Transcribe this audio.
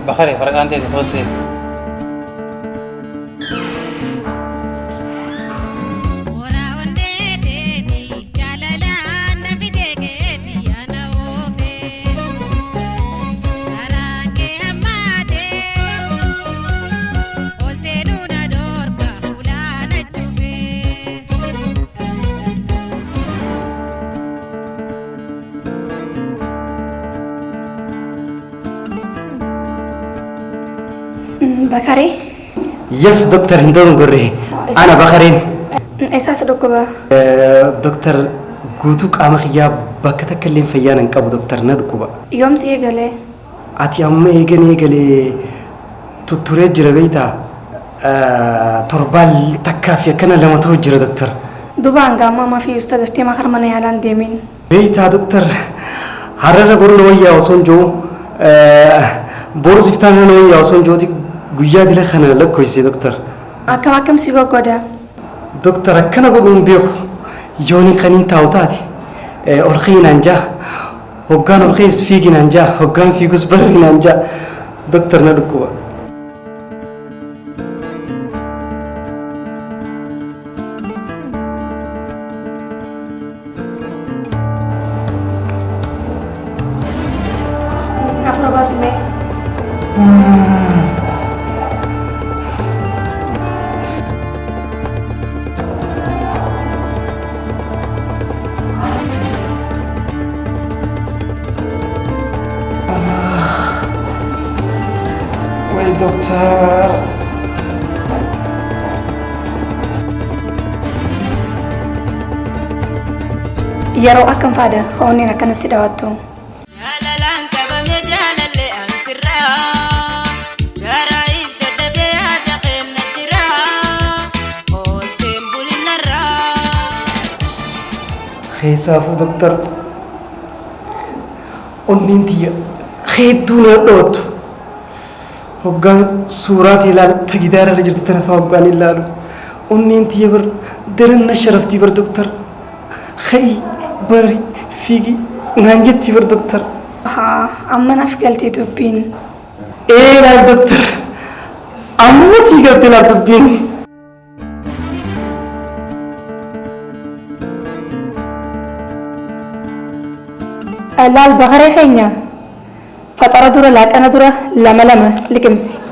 بخير فرقان تيجي توصي بكري يس دكتور هندون قري أنا بخرين إساس ركبة دكتور قوتك أمخيا بكتكلم فيانا كابو دكتور نركبة يوم سيجلي أتي أمي يجني تطرج ربيتا تربال تكافيا كنا لما توجر دكتور دوبان قام ما في أستاذ افتيما خرماني على ديمين بيتا دكتور هرر قرن ويا وصنجو بورس فتان ويا وصنجو تي guyyaa dila kana lakkoyse doctor akkam si gogoda doctor akkana godhun beeku yooni kaniin taawtaati orqiinaan jaa hoggaan orqiis fiiginaan jaa hoggaan fiigus barrinaan jaa doctor na dhukkuba aprobas me دكتور يرو أكم فادا خونينا كان سيدواتو خيسافو دكتور أنتي خيدونا دوتو hoggaan suuraatii ilaal tagidaara irra jirtu tana fa'aa hoggaan ilaalu onneen tiyya bar daranna sharaftii bar doktor khayi bari fiigi naan jettii bar doktor haa amma naaf galtee dubbiin laal doktor amma sii galtee laal dubbiin laal bakaree keenya فطرة دورة لا أنا دورة لما لكمسي